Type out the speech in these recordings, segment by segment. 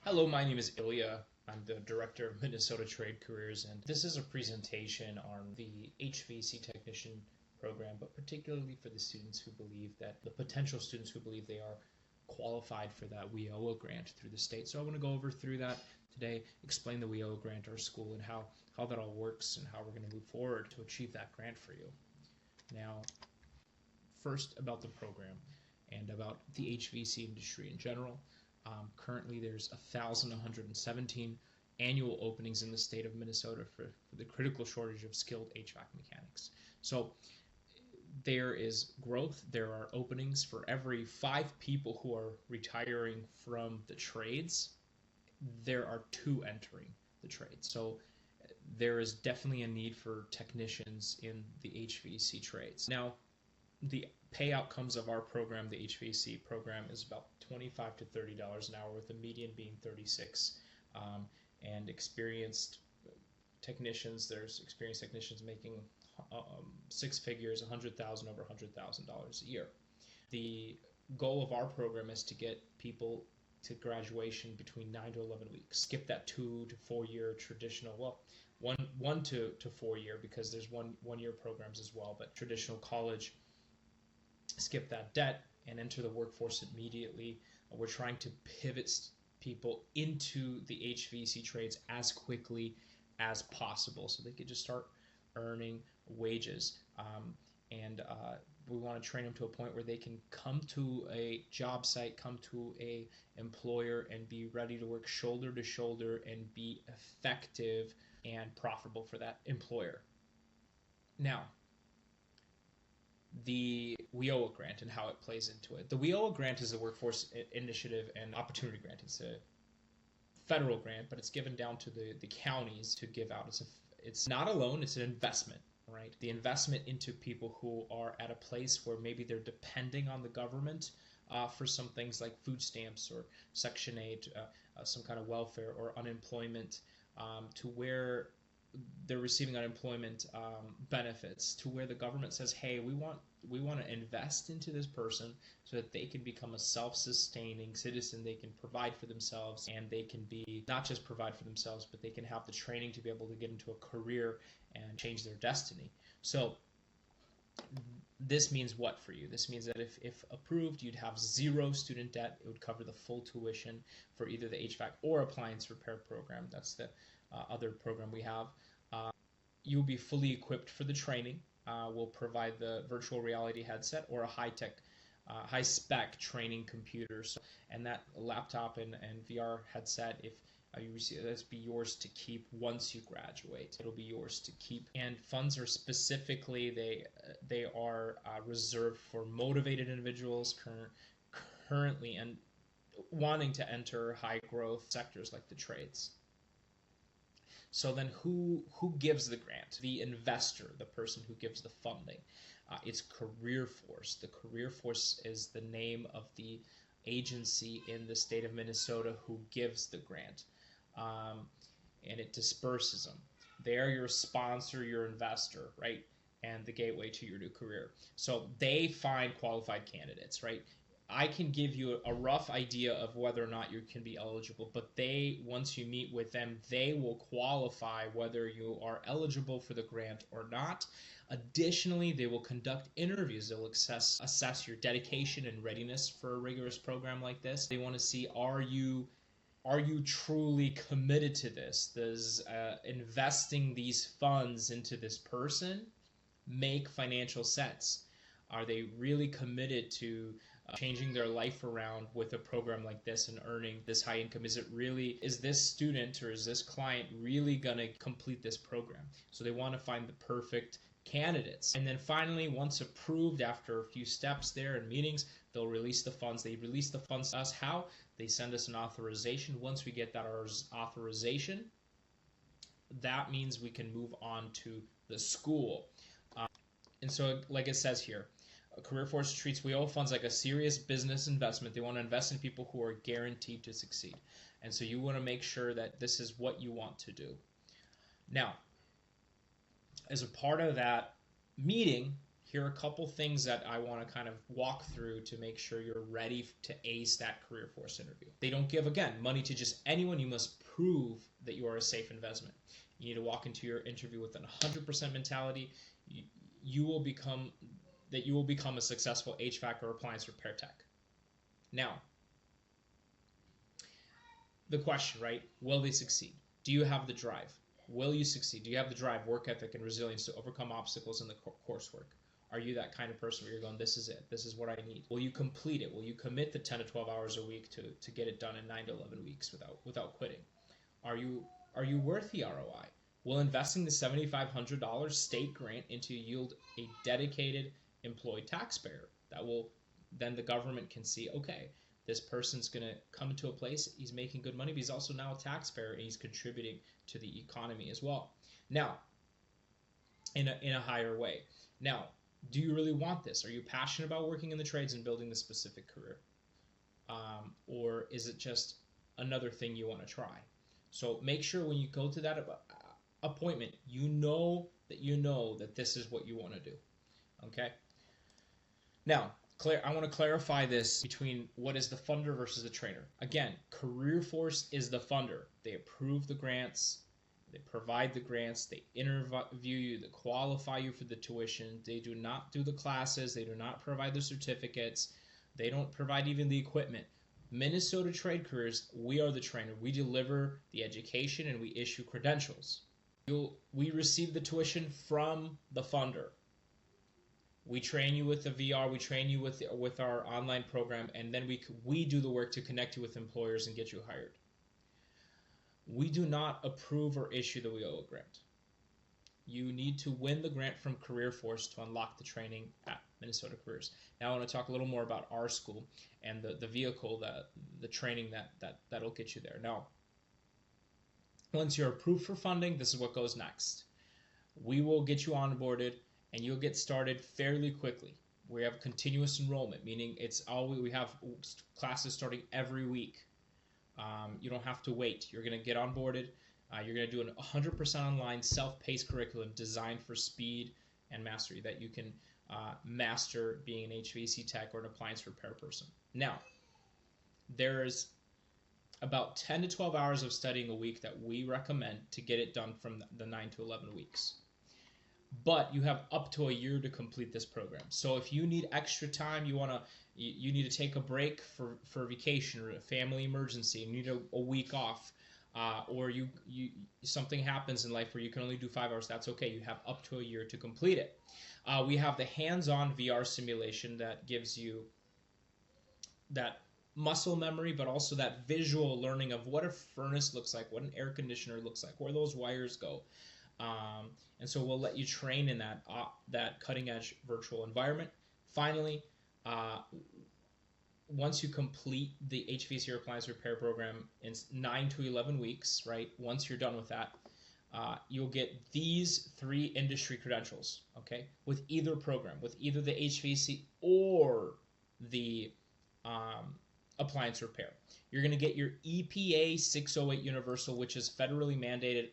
Hello, my name is Ilya. I'm the Director of Minnesota Trade Careers, and this is a presentation on the HVAC technician program, but particularly for the students who believe that, the potential students who believe they are qualified for that WIOA grant through the state. So I want to go over through that today, explain the WIOA grant, our school, and how that all works and how we're going to move forward to achieve that grant for you. Now, first about the program and about the HVAC industry in general. Currently, there's 1,117 annual openings in the state of Minnesota for the critical shortage of skilled HVAC mechanics. So there is growth. There are openings for every 5 people who are retiring from the trades. There are 2 entering the trades. So there is definitely a need for technicians in the HVAC trades. Now, the pay outcomes of our program, the HVAC program, is about $25 to $30 an hour, with the median being 36. And experienced technicians, there's experienced technicians making 6 figures, $100,000 over $100,000 a year. The goal of our program is to get people to graduation between 9 to 11 weeks. Skip that 2 to 4 year traditional, well, one to 4 year, because there's one year programs as well, but traditional college. Skip that debt and enter the workforce immediately. We're trying to pivot people into the HVAC trades as quickly as possible so they could just start earning wages. And we want to train them to a point where they can come to a job site, come to a employer, and be ready to work shoulder to shoulder and be effective and profitable for that employer. Now, the WIOA grant and how it plays into it. The WIOA grant is a workforce initiative and opportunity grant. It's a federal grant, but it's given down to the counties to give out. It's not a loan, it's an investment, right? The investment into people who are at a place where maybe they're depending on the government for some things like food stamps or Section 8, some kind of welfare or unemployment, to where they're receiving unemployment benefits, to where the government says, hey, we want to invest into this person so that they can become a self-sustaining citizen. They can provide for themselves, and they can be not just provide for themselves, but they can have the training to be able to get into a career and change their destiny. So this means what for you? This means that if approved, you'd have 0 student debt. It would cover the full tuition for either the HVAC or appliance repair program. That's the other program we have. You'll be fully equipped for the training. We'll provide the virtual reality headset or a high-tech, high-spec training computer. And that laptop and VR headset, if you receive this, be yours to keep once you graduate. It'll be yours to keep. And funds are specifically, they are reserved for motivated individuals currently and wanting to enter high-growth sectors like the trades. So then who gives the grant? The investor, the person who gives the funding. It's Career Force. The Career Force is the name of the agency in the state of Minnesota who gives the grant. And it disperses them. They are your sponsor, your investor, right? And the gateway to your new career. So they find qualified candidates, right? I can give you a rough idea of whether or not you can be eligible, but once you meet with them, they will qualify whether you are eligible for the grant or not. Additionally, they will conduct interviews. They'll assess your dedication and readiness for a rigorous program like this. They want to see, are you truly committed to this? Does investing these funds into this person make financial sense? Are they really committed to changing their life around with a program like this and earning this high income? Is this student or is this client really going to complete this program? So they want to find the perfect candidates. And then finally, once approved, after a few steps there and meetings, they'll release the funds. They release the funds to us. How? They send us an authorization. Once we get that authorization, that means we can move on to the school. And so, like it says here, Career Force treats WIOA funds like a serious business investment. They want to invest in people who are guaranteed to succeed. And so you want to make sure that this is what you want to do. Now, as a part of that meeting, here are a couple things that I want to kind of walk through to make sure you're ready to ace that career force interview. They don't give, again, money to just anyone. You must prove that you are a safe investment. You need to walk into your interview with an 100% mentality. You will become a successful HVAC or appliance repair tech. Now, the question, right? Will they succeed? Do you have the drive? Will you succeed? Do you have the drive, work ethic, and resilience to overcome obstacles in the coursework? Are you that kind of person where you're going, this is it, this is what I need? Will you complete it? Will you commit the 10 to 12 hours a week to get it done in 9 to 11 weeks without quitting? Are you worth the ROI? Will investing the $7,500 state grant into yield a dedicated employed taxpayer that will then the government can see, okay, this person's going to come into a place, he's making good money, but he's also now a taxpayer and he's contributing to the economy as well. Now, in a higher way. Now, do you really want this? Are you passionate about working in the trades and building the specific career? Or is it just another thing you want to try? So make sure when you go to that appointment, you know that this is what you want to do. Okay? Now, I want to clarify this between what is the funder versus the trainer. Again, Career Force is the funder. They approve the grants, they provide the grants, they interview you, they qualify you for the tuition. They do not do the classes, they do not provide the certificates, they don't provide even the equipment. Minnesota Trade Careers, we are the trainer. We deliver the education and we issue credentials. We receive the tuition from the funder. We train you with the VR, we train you with our online program, and then we do the work to connect you with employers and get you hired. We do not approve or issue the WIOA grant. You need to win the grant from Career Force to unlock the training at Minnesota Careers. Now I want to talk a little more about our school and the vehicle, the training that'll get you there. Now, once you're approved for funding, this is what goes next. We will get you onboarded, and you'll get started fairly quickly. We have continuous enrollment, meaning we have classes starting every week. You don't have to wait. You're going to get onboarded. You're going to do a 100% online self-paced curriculum designed for speed and mastery that you can master being an HVAC tech or an appliance repair person. Now, there's about 10 to 12 hours of studying a week that we recommend to get it done from the 9 to 11 weeks. But you have up to a year to complete this program. So if you need extra time, you need to take a break for vacation or a family emergency, and you need a week off, or something happens in life where you can only do 5 hours, that's okay. You have up to a year to complete it. We have the hands-on VR simulation that gives you that muscle memory, but also that visual learning of what a furnace looks like, what an air conditioner looks like, where those wires go. And so we'll let you train in that cutting-edge virtual environment. Finally, once you complete the HVAC or appliance repair program in 9 to 11 weeks, right? Once you're done with that, you'll get these 3 industry credentials, okay? With either program, with either the HVAC or the appliance repair. You're going to get your EPA 608 Universal, which is federally mandated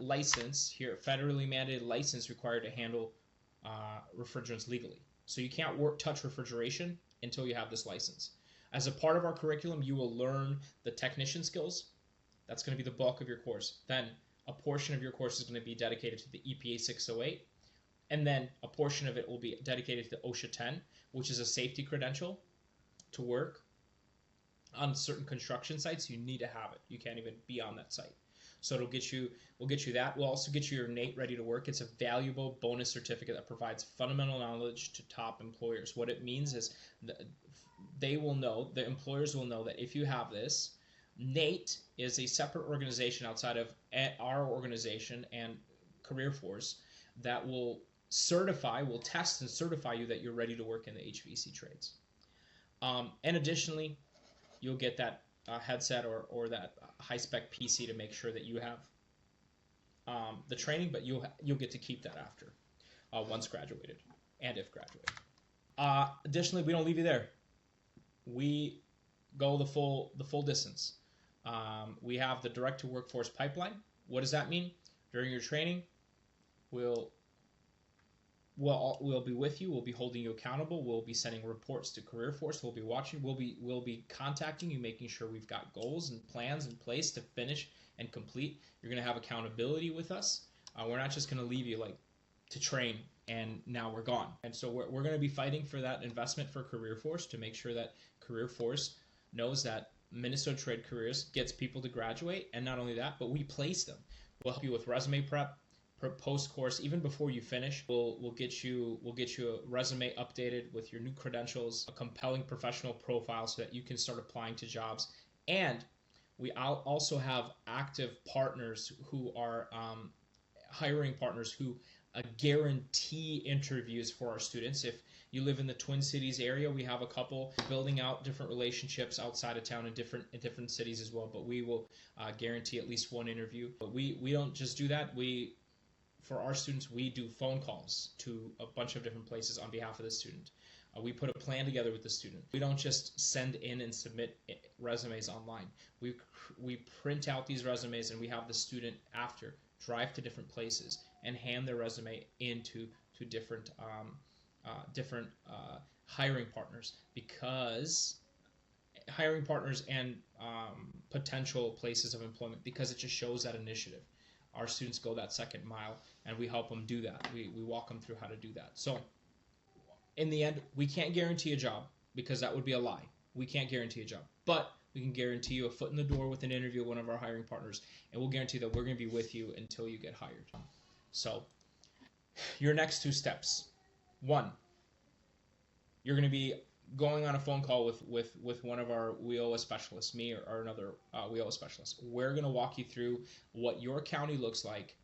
license here, federally mandated license required to handle refrigerants legally. So you can't touch refrigeration until you have this license. As a part of our curriculum, you will learn the technician skills. That's going to be the bulk of your course. Then a portion of your course is going to be dedicated to the EPA 608, and then a portion of it will be dedicated to the OSHA 10, which is a safety credential to work on certain construction sites. You need to have it. You can't even be on that site. So we'll get you that. We'll also get you your NATE ready to work. It's a valuable bonus certificate that provides fundamental knowledge to top employers. What it means is the employers will know that if you have this, NATE is a separate organization outside of our organization and Career Force that will test and certify you that you're ready to work in the HVAC trades. And additionally, you'll get that headset or that high-spec PC to make sure that you have the training, but you'll get to keep that after once graduated and if graduated. Additionally, we don't leave you there. We go the full distance. We have the direct to workforce pipeline. What does that mean? During your training, we'll we'll be with you. We'll be holding you accountable. We'll be sending reports to Career Force. We'll be watching. We'll be contacting you, making sure we've got goals and plans in place to finish and complete. You're going to have accountability with us. We're not just going to leave you like to train and now we're gone. And so we're going to be fighting for that investment for Career Force to make sure that Career Force knows that Minnesota Trade Careers gets people to graduate, and not only that, but we place them. We'll help you with resume prep, post course, even before you finish. We'll get you a resume updated with your new credentials, a compelling professional profile, so that you can start applying to jobs. And we also have active partners who are hiring partners who guarantee interviews for our students. If you live in the Twin Cities area, we have a couple building out different relationships outside of town in different cities as well. But we will guarantee at least one interview. But we don't just do that. For our students, we do phone calls to a bunch of different places on behalf of the student. We put a plan together with the student. We don't just send in and submit resumes online. We print out these resumes, and we have the student after drive to different places and hand their resume into different hiring partners, because hiring partners and potential places of employment, because it just shows that initiative. Our students go that second mile, and we help them do that. We walk them through how to do that. So in the end, we can't guarantee a job, because that would be a lie. We can't guarantee a job, but we can guarantee you a foot in the door with an interview with one of our hiring partners, and we'll guarantee that we're going to be with you until you get hired. So your next 2 steps. 1, you're going to be going on a phone call with one of our WIOA specialists, me or another WIOA specialist. We're going to walk you through what your county looks like,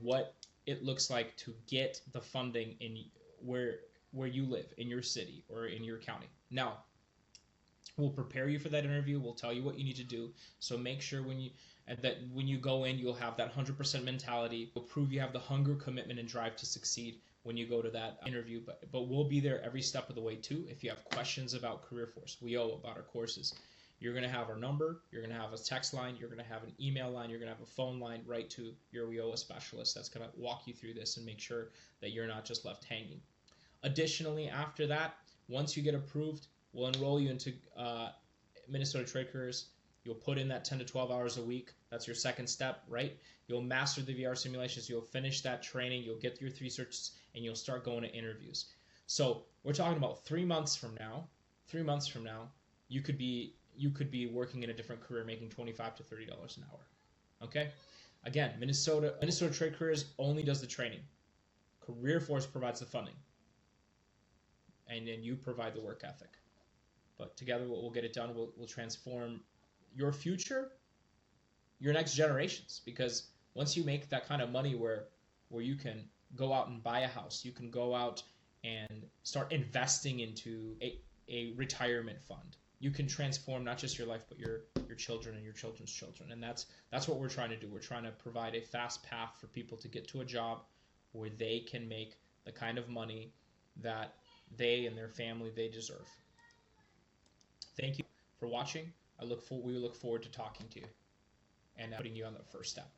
what it looks like to get the funding in where you live, in your city or in your county. Now, we'll prepare you for that interview. We'll tell you what you need to do. So make sure when you go in, you'll have that 100% mentality. We'll prove you have the hunger, commitment, and drive to succeed when you go to that interview. But we'll be there every step of the way too. If you have questions about Career Force, WIOA, about our courses, you're going to have our number. You're going to have a text line. You're going to have an email line. You're going to have a phone line right to your WIOA specialist that's going to walk you through this and make sure that you're not just left hanging. Additionally, after that, once you get approved, we'll enroll you into Minnesota Trade Careers. You'll put in that 10 to 12 hours a week. That's your second step, right? You'll master the VR simulations. You'll finish that training. You'll get your 3 certs, and you'll start going to interviews. So we're talking about 3 months from now. 3 months from now, you could be working in a different career, making $25 to $30 an hour. Okay? Again, Minnesota Trade Careers only does the training. Career Force provides the funding, and then you provide the work ethic. But together we'll get it done. We'll transform your future, your next generations. Because once you make that kind of money where you can go out and buy a house, you can go out and start investing into a retirement fund. You can transform not just your life, but your children and your children's children. And that's what we're trying to do. We're trying to provide a fast path for people to get to a job where they can make the kind of money that they and their family they deserve. Thank you for watching. We look forward to talking to you and putting you on the first step.